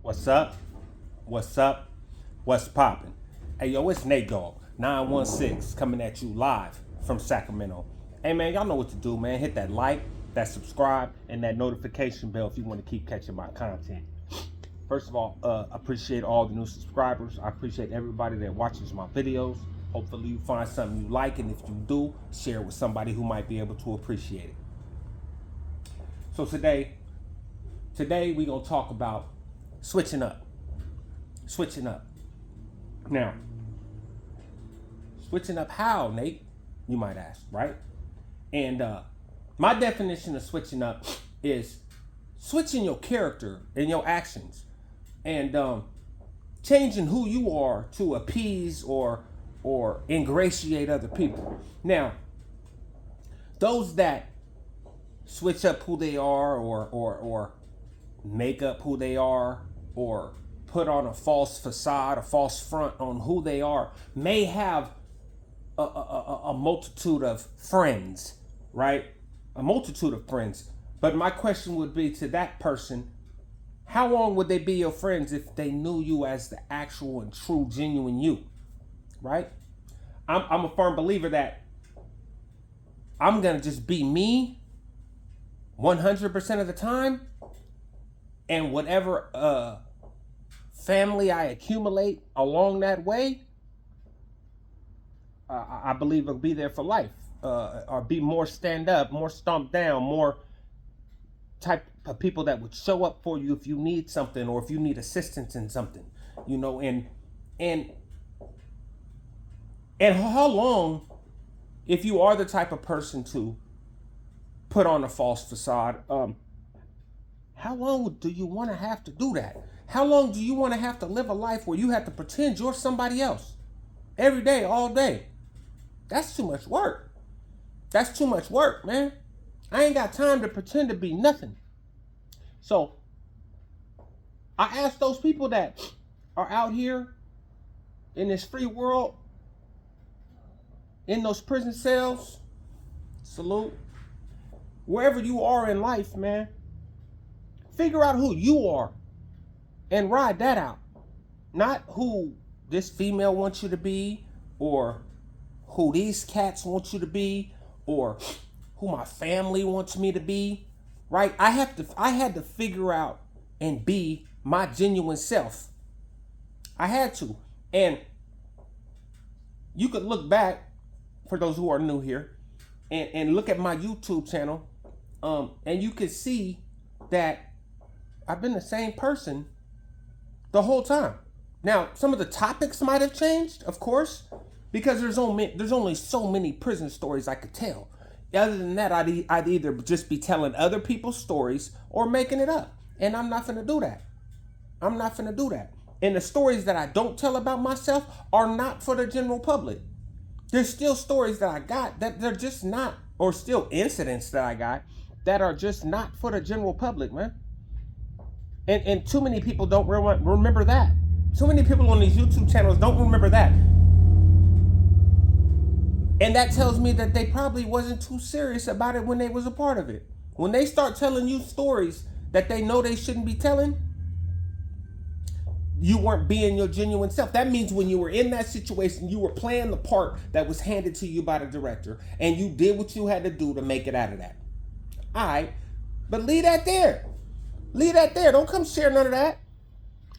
What's up? What's up? What's poppin'? Hey yo, it's Nate Dogg, 916, coming at you live from Sacramento. Hey man, y'all know what to do, man. Hit that like, that subscribe, and that notification bell if you want to keep catching my content. First of all, appreciate all the new subscribers. I appreciate everybody that watches my videos. Hopefully you find something you like, and if you do, share it with somebody who might be able to appreciate it. So today we're gonna talk about switching up. Switching up. Now, switching up how, Nate? You might ask, right? And my definition of switching up is switching your character and your actions, and changing who you are to appease or ingratiate other people. Now, those that switch up who they are or make up who they are or put on a false facade, a false front on who they are, may have a multitude of friends, right? A multitude of friends. But my question would be to that person, how long would they be your friends if they knew you as the actual and true, genuine you, right? I'm a firm believer that I'm going to just be me 100% of the time, and whatever family I accumulate along that way, I believe it'll be there for life, or be more stand up, more stomped down, more type of people that would show up for you if you need something or if you need assistance in something, and how long, if you are the type of person to put on a false facade, how long do you want to have to do that? How long do you want to have to live a life where you have to pretend you're somebody else every day, all day? That's too much work. That's too much work, man. I ain't got time to pretend to be nothing. So I ask those people that are out here in this free world, in those prison cells, salute, wherever you are in life, man, figure out who you are and ride that out. Not who this female wants you to be, or who these cats want you to be, or who my family wants me to be, right? I had to figure out and be my genuine self. I had to. And you could look back, for those who are new here, and look at my YouTube channel, and you can see that I've been the same person the whole time. Now, some of the topics might have changed, of course, because there's only so many prison stories I could tell. Other than that, I'd either just be telling other people's stories or making it up. And I'm not finna do that. I'm not finna do that. And the stories that I don't tell about myself are not for the general public. There's still stories that I got that they're just not, or still incidents that I got that are just not for the general public, man. And too many people don't remember that. So many people on these YouTube channels don't remember that. And that tells me that they probably wasn't too serious about it when they was a part of it. When they start telling you stories that they know they shouldn't be telling, you weren't being your genuine self. That means when you were in that situation, you were playing the part that was handed to you by the director, and you did what you had to do to make it out of that. All right, but leave that there. Leave that there. Don't come share none of that.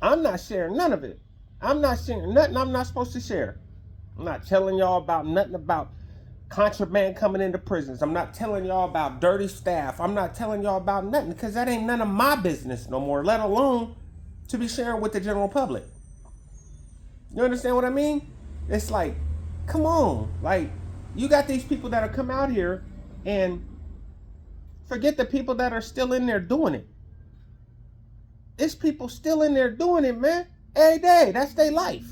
I'm not sharing none of it. I'm not sharing nothing I'm not supposed to share. I'm not telling y'all about nothing about contraband coming into prisons. I'm not telling y'all about dirty staff. I'm not telling y'all about nothing, because that ain't none of my business no more, let alone to be sharing with the general public. You understand what I mean? It's like, come on. Like, you got these people that are come out here, and forget the people that are still in there doing it. It's people still in there doing it, man. Every day. That's their life.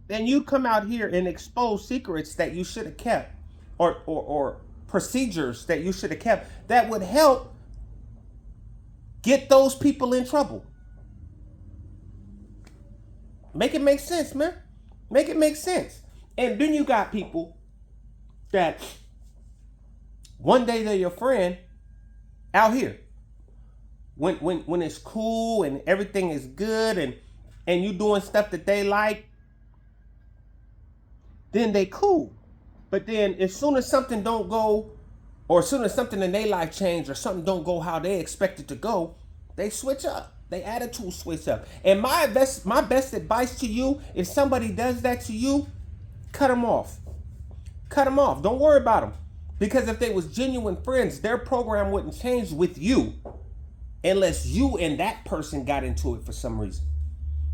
And you come out here and expose secrets that you should have kept, or procedures that you should have kept that would help get those people in trouble. Make it make sense, man. Make it make sense. And then you got people that one day they're your friend out here. when it's cool and everything is good and you doing stuff that they like, then they cool. But then as soon as something don't go, or as soon as something in their life change, or something don't go how they expect it to go, they switch up. They attitude switch up. And my best advice to you, if somebody does that to you, cut them off. Cut them off. Don't worry about them. Because if they was genuine friends, their program wouldn't change with you unless you and that person got into it for some reason.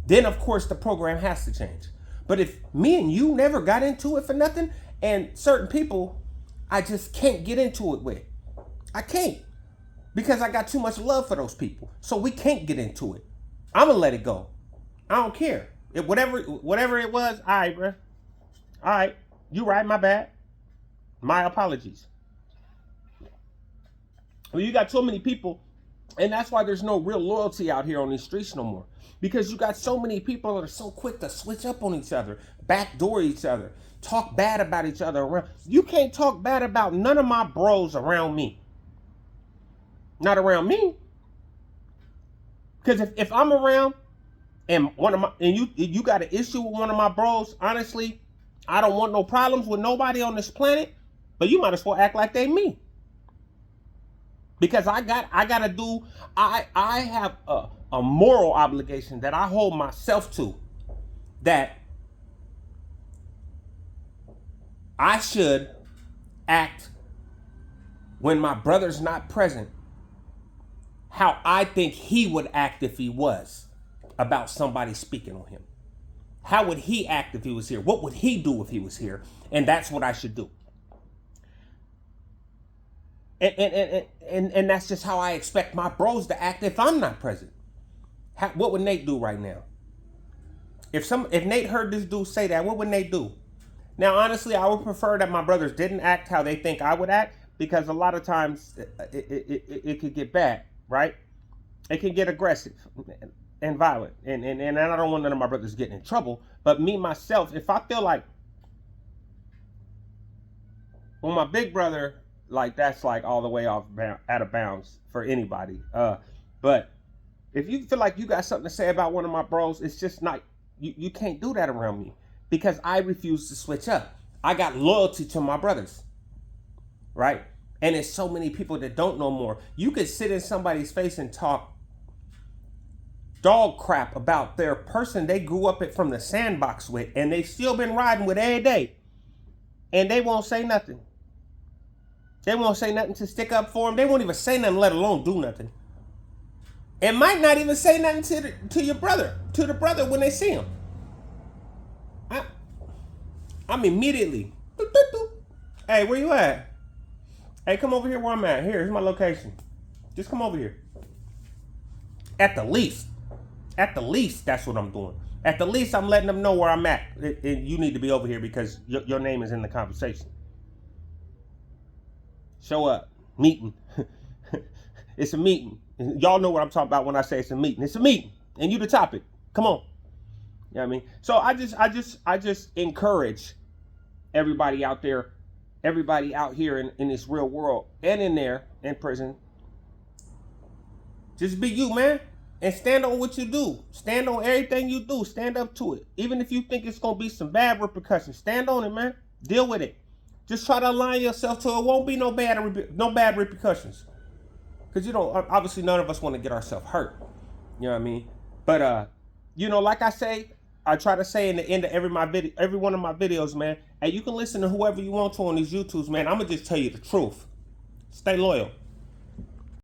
Then, of course, the program has to change. But if me and you never got into it for nothing, and certain people I just can't get into it with. I can't. Because I got too much love for those people. So we can't get into it. I'm going to let it go. I don't care. Whatever it was, all right, bro. All right. You right, my bad. My apologies. Well, you got so many people, and that's why there's no real loyalty out here on these streets no more. Because you got so many people that are so quick to switch up on each other, backdoor each other, talk bad about each other around. You can't talk bad about none of my bros around me. Not around me. Because if I'm around and you got an issue with one of my bros, honestly, I don't want no problems with nobody on this planet, but you might as well act like they me. Because I have a moral obligation that I hold myself to, that I should act when my brother's not present how I think he would act if he was, about somebody speaking on him. How would he act if he was here? What would he do if he was here? And that's what I should do. And that's just how I expect my bros to act if I'm not present. What would Nate do right now? If Nate heard this dude say that, what would Nate do? Now, honestly, I would prefer that my brothers didn't act how they think I would act, because a lot of times it could get bad, right? It can get aggressive and violent. And I don't want none of my brothers getting in trouble. But me, myself, if I feel like, well, my big brother, like, that's like all the way out of bounds for anybody. But if you feel like you got something to say about one of my bros, it's just not, you can't do that around me, because I refuse to switch up. I got loyalty to my brothers, right? And there's so many people that don't know more. You could sit in somebody's face and talk dog crap about their person they grew up from the sandbox with, and they still been riding with every day, and they won't say nothing. They won't say nothing to stick up for them. They won't even say nothing, let alone do nothing. And might not even say nothing to your brother, to the brother when they see him. I'm immediately, hey, where you at? Hey, come over here where I'm at. Here's my location. Just come over here. At the least, that's what I'm doing. At the least, I'm letting them know where I'm at. You need to be over here because your name is in the conversation. Show up. Meeting. It's a meeting. Y'all know what I'm talking about when I say it's a meeting. It's a meeting. And you the topic. Come on. You know what I mean? So I just encourage everybody out there, everybody out here in this real world and in there, in prison. Just be you, man. And stand on what you do. Stand on everything you do. Stand up to it. Even if you think it's going to be some bad repercussions, stand on it, man. Deal with it. Just try to align yourself to it. Won't be no bad repercussions. Because, obviously none of us want to get ourselves hurt. You know what I mean? But, like I say, I try to say in the end of every one of my videos, man, and you can listen to whoever you want to on these YouTubes, man. I'm going to just tell you the truth. Stay loyal.